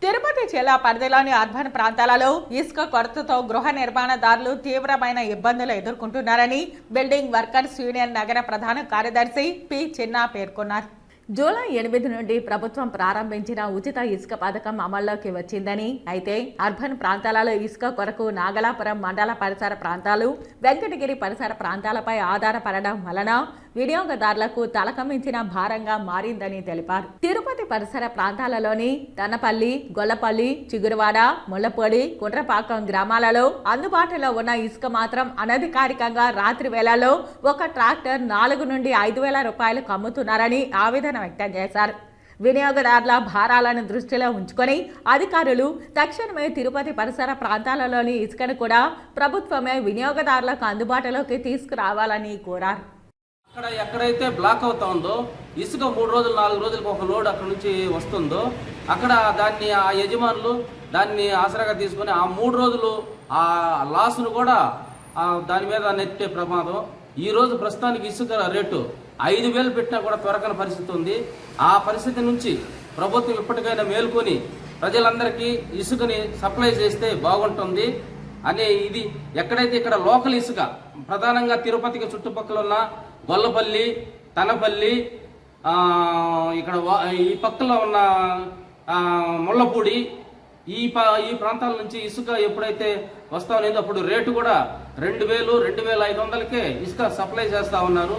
తిరుపతి జిల్లా పరిధిలోని అర్బన్ ప్రాంతాలలో ఇసుక కొరతతో గృహ నిర్మాణదారులు తీవ్రమైన ఇబ్బందులు ఎదుర్కొంటున్నారని బిల్డింగ్ వర్కర్స్ యూనియన్ నగర ప్రధాన కార్యదర్శి పి చిన్నా పేర్కొన్నారు. జూలై 8 నుండి ప్రభుత్వం ప్రారంభించిన ఉచిత ఇసుక పథకం అమల్లోకి వచ్చిందని, అయితే అర్బన్ ప్రాంతాలలో ఇసుక కొరకు నాగలాపురం మండల పరిసర ప్రాంతాలు, వెంకటగిరి పరిసర ప్రాంతాలపై ఆధారపడడం వలన వినియోగదారులకు తలకమించిన భారంగా మారిందని తెలిపారు. తిరుపతి పరిసర ప్రాంతాలలోని తనపల్లి, గొల్లపల్లి, చిగురువాడ, ముళ్లపొడి, కుండ్రపాకం గ్రామాలలో అందుబాటులో ఉన్న ఇసుక మాత్రం అనధికారికంగా రాత్రి వేళల్లో ఒక ట్రాక్టర్ 4 నుండి 5,000 రూపాయలకు అమ్ముతున్నారని ఆవేదన వ్యక్తం చేశారు. వినియోగదారుల భారాలను దృష్టిలో ఉంచుకొని అధికారులు తక్షణమే తిరుపతి పరిసర ప్రాంతాలలోని ఇసుకను కూడా ప్రభుత్వమే వినియోగదారులకు అందుబాటులోకి తీసుకురావాలని కోరారు. అక్కడ ఎక్కడైతే బ్లాక్ అవుతా ఉందో ఇసుక 3 రోజులు 4 రోజులకు ఒక లోడ్ అక్కడ నుంచి వస్తుందో అక్కడ దాన్ని ఆ యజమానులు దాన్ని ఆసరాగా తీసుకొని ఆ 3 రోజులు ఆ లాస్ను కూడా దాని మీద నెట్టే ప్రమాదం. ఈ రోజు ప్రస్తుతానికి ఇసుక రేటు 5,000 పెట్టినా కూడా త్వరకని పరిస్థితి ఉంది. ఆ పరిస్థితి నుంచి ప్రభుత్వం ఇప్పటికైనా మేల్కొని ప్రజలందరికీ ఇసుకని సప్లై చేస్తే బాగుంటుంది అనే ఇది. ఎక్కడైతే ఇక్కడ లోకల్ ఇసుక ప్రధానంగా తిరుపతికి చుట్టుపక్కల ఉన్న గొల్లపల్లి, తనపల్లి, ఇక్కడ ఈ పక్కలో ఉన్న ముళ్లపూడి ఈ ప్రాంతాల నుంచి ఇసుక ఎప్పుడైతే వస్తా ఉన్నదో అప్పుడు రేటు కూడా 2,000, 2,500కే ఇసుక సప్లై చేస్తా ఉన్నారు.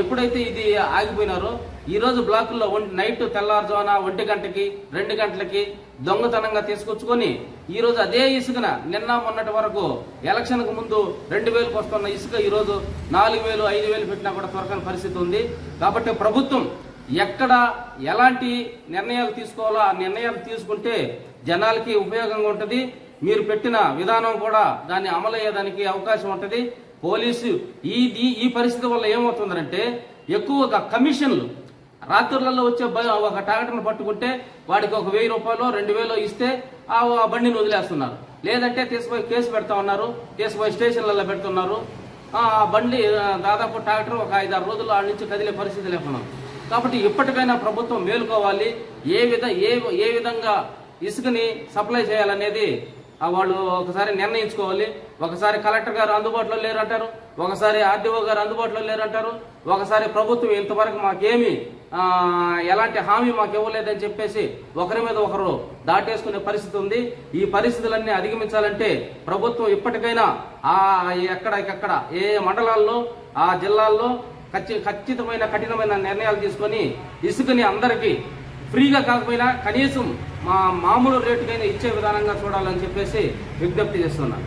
ఎప్పుడైతే ఇది ఆగిపోయినారో ఈ రోజు బ్లాకుల్లో నైట్ తెల్లారుజామున 1 గంటకి 2 గంటలకి దొంగతనంగా తీసుకొచ్చుకొని ఈ రోజు అదే ఇసుకన నిన్న మొన్నటి వరకు ఎలక్షన్కు ముందు 2,000కు వస్తున్న ఇసుక ఈ రోజు 4,000, 5,000 పెట్టినా కూడా త్వరకని పరిస్థితి ఉంది. కాబట్టి ప్రభుత్వం ఎక్కడ ఎలాంటి నిర్ణయాలు తీసుకోవాలో ఆ నిర్ణయాలు తీసుకుంటే జనాలకి ఉపయోగంగా ఉంటుంది. మీరు పెట్టిన విధానం కూడా దాన్ని అమలయ్యేదానికి అవకాశం ఉంటుంది. పోలీసు ఈ పరిస్థితి వల్ల ఏమవుతుందంటే ఎక్కువగా కమిషన్లు రాత్రులలో వచ్చే ఒక ట్రాక్టర్ను పట్టుకుంటే వాడికి ఒక 1,000 రూపాయలు 2,000 ఇస్తే ఆ బండిని వదిలేస్తున్నారు. లేదంటే తీసుకుపోయి కేసు పెడతా ఉన్నారు, తీసుకుపోయి స్టేషన్లలో పెడుతున్నారు. ఆ బండి దాదాపు ట్రాక్టర్ ఒక 5-6 రోజులు ఆ నుంచి కదిలే పరిస్థితి లేకుండా. కాబట్టి ఇప్పటికైనా ప్రభుత్వం మేలుకోవాలి. ఏ విధంగా ఇసుకని సప్లై చేయాలనేది వాళ్ళు ఒకసారి నిర్ణయించుకోవాలి. ఒకసారి కలెక్టర్ గారు అందుబాటులో లేరంటారు, ఒకసారి ఆర్డీఓ గారు అందుబాటులో లేరంటారు, ఒకసారి ప్రభుత్వం ఇంతవరకు మాకేమి ఎలాంటి హామీ మాకు ఇవ్వలేదని చెప్పేసి ఒకరి మీద ఒకరు దాటేసుకునే పరిస్థితి ఉంది. ఈ పరిస్థితులన్నీ అధిగమించాలంటే ప్రభుత్వం ఇప్పటికైనా ఎక్కడ ఏ మండలాల్లో ఆ జిల్లాల్లో ఖచ్చితమైన కఠినమైన నిర్ణయాలు తీసుకొని ఇసుకని అందరికీ ఫ్రీగా కాకపోయినా కనీసం మామూలు రేటుకైనా ఇచ్చే విధానంగా చూడాలని చెప్పేసి విజ్ఞప్తి చేస్తున్నాను.